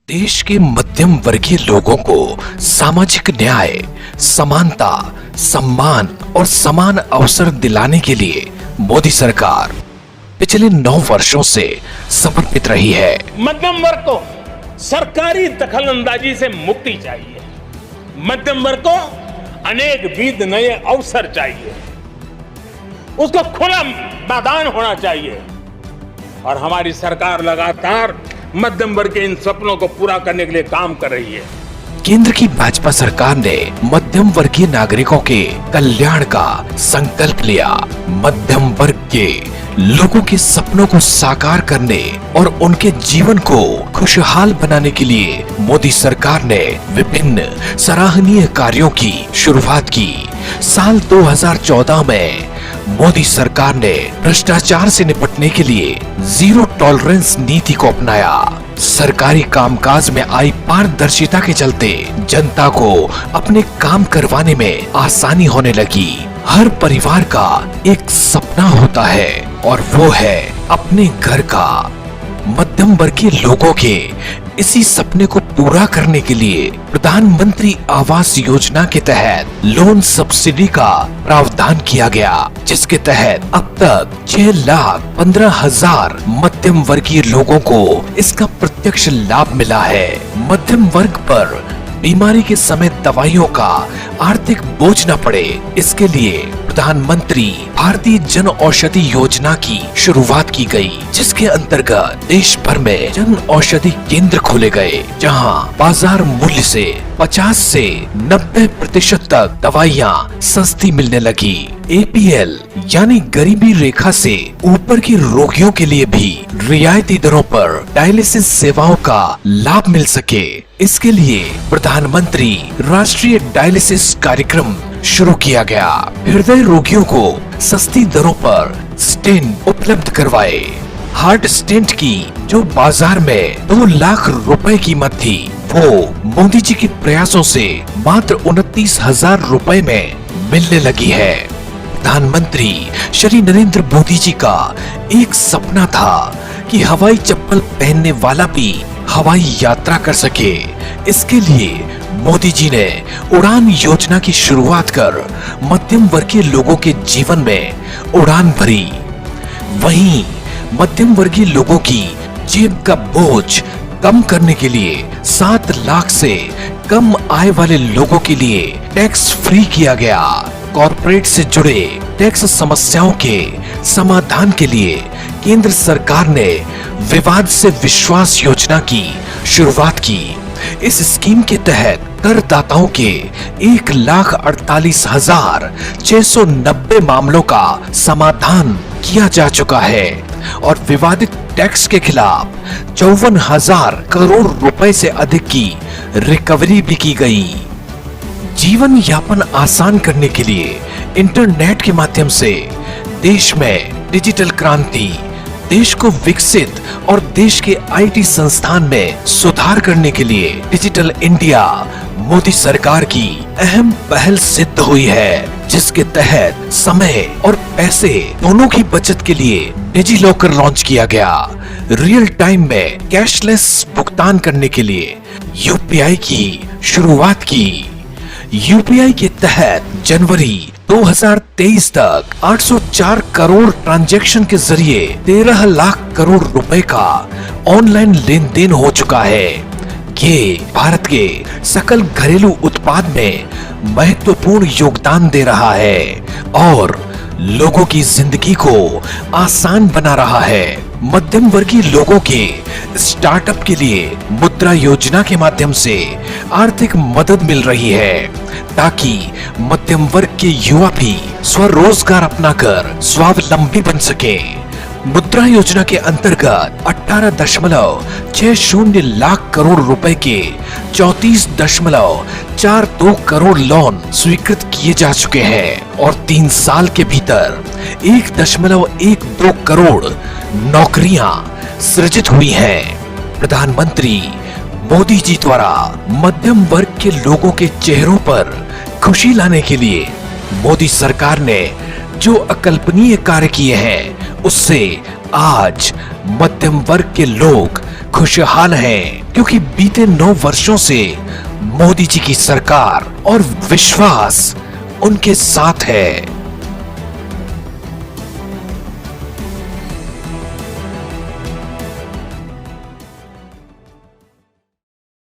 देश के मध्यम वर्गीय लोगों को सामाजिक न्याय, समानता, सम्मान और समान अवसर दिलाने के लिए मोदी सरकार पिछले 9 वर्षों से समर्पित रही है। मध्यम वर्ग को सरकारी दखलंदाजी से मुक्ति चाहिए। मध्यम वर्ग को अनेक विध नए अवसर चाहिए। उसको खुला मैदान होना चाहिए और हमारी सरकार लगातार मध्यम वर्ग के इन सपनों को पूरा करने के लिए काम कर रही है। केंद्र की भाजपा सरकार ने मध्यम वर्गीय नागरिकों के कल्याण का संकल्प लिया। मध्यम वर्ग के लोगों के सपनों को साकार करने और उनके जीवन को खुशहाल बनाने के लिए मोदी सरकार ने विभिन्न सराहनीय कार्यों की शुरुआत की। साल 2014 में मोदी सरकार ने भ्रष्टाचार से निपटने के लिए जीरो टॉलरेंस नीति को अपनाया। सरकारी कामकाज में आई पारदर्शिता के चलते जनता को अपने काम करवाने में आसानी होने लगी। हर परिवार का एक सपना होता है और वो है अपने घर का। मध्यम वर्गीय लोगों के इसी सपने को पूरा करने के लिए प्रधानमंत्री आवास योजना के तहत लोन सब्सिडी का प्रावधान किया गया, जिसके तहत अब तक 6,15,000 मध्यम वर्गीय लोगों को इसका प्रत्यक्ष लाभ मिला है। मध्यम वर्ग पर बीमारी के समय दवाइयों का आर्थिक बोझ न पड़े, इसके लिए प्रधानमंत्री भारतीय जन औषधि योजना की शुरुआत की गई, जिसके अंतर्गत देश भर में जन औषधि केंद्र खोले गए, जहां बाजार मूल्य से 50 से 90% तक दवाइयां सस्ती मिलने लगी। APL यानी गरीबी रेखा से ऊपर के रोगियों के लिए भी रियायती दरों पर डायलिसिस सेवाओं का लाभ मिल सके, इसके लिए प्रधानमंत्री राष्ट्रीय डायलिसिस कार्यक्रम शुरू किया गया। हृदय रोगियों को सस्ती दरों पर स्टेंट उपलब्ध करवाए। हार्ट स्टेंट की जो बाजार में 2 लाख रुपए कीमत थी, वो मोदी जी के प्रयासों से मात्र 29,000 रुपए में मिलने लगी है। प्रधानमंत्री श्री नरेंद्र मोदी जी का एक सपना था कि हवाई चप्पल पहनने वाला भी हवाई यात्रा कर सके। इसके लिए मोदी जी ने उड़ान योजना की शुरुआत कर मध्यम वर्गीय लोगों के जीवन में उड़ान भरी। वहीं मध्यम वर्गीय लोगों की जेब का बोझ कम करने के लिए 7 लाख से कम आय वाले लोगों के लिए टैक्स फ्री किया गया। कॉर्पोरेट से जुड़े टैक्स समस्याओं के समाधान के लिए केंद्र सरकार ने विवाद से विश्वास योजना की शुरुआत की। इस स्कीम के तहत करदाताओं के 1,48,690 मामलों का समाधान किया जा चुका है और विवादित टैक्स के खिलाफ 54,000 करोड़ रुपए से अधिक की रिकवरी भी की गई। जीवन यापन आसान करने के लिए इंटरनेट के माध्यम से देश में डिजिटल क्रांति, देश को विकसित और देश के IT संस्थान में सुधार करने के लिए डिजिटल इंडिया मोदी सरकार की अहम पहल सिद्ध हुई है, जिसके तहत समय और पैसे दोनों की बचत के लिए डिजी लॉकर लॉन्च किया गया। रियल टाइम में कैशलेस भुगतान करने के लिए UPI की शुरुआत की। UPI के तहत जनवरी 2023 तक 804 करोड़ ट्रांजैक्शन के जरिए 13 लाख करोड़ रुपए का ऑनलाइन लेन देन हो चुका है। ये भारत के सकल घरेलू उत्पाद में महत्वपूर्ण योगदान दे रहा है और लोगों की जिंदगी को आसान बना रहा है। मध्यम वर्गीय लोगों के स्टार्टअप के लिए मुद्रा योजना के माध्यम से आर्थिक मदद मिल रही है, ताकि मध्यम वर्ग के युवा भी स्वरोजगार अपनाकर स्वावलंबी बन सके। मुद्रा योजना के अंतर्गत 18.60 लाख करोड़ रुपए के 34.42 करोड़ लोन स्वीकृत किए जा चुके हैं और 3 साल के भीतर 1.12 करोड़ नौकरियां सृजित हुई हैं। प्रधानमंत्री मोदी जी द्वारा मध्यम वर्ग के लोगों के चेहरों पर खुशी लाने के लिए मोदी सरकार ने जो अकल्पनीय कार्य किए हैं, उससे आज मध्यम वर्ग के लोग खुशहाल हैं, क्योंकि बीते 9 वर्षों से मोदी जी की सरकार और विश्वास उनके साथ है।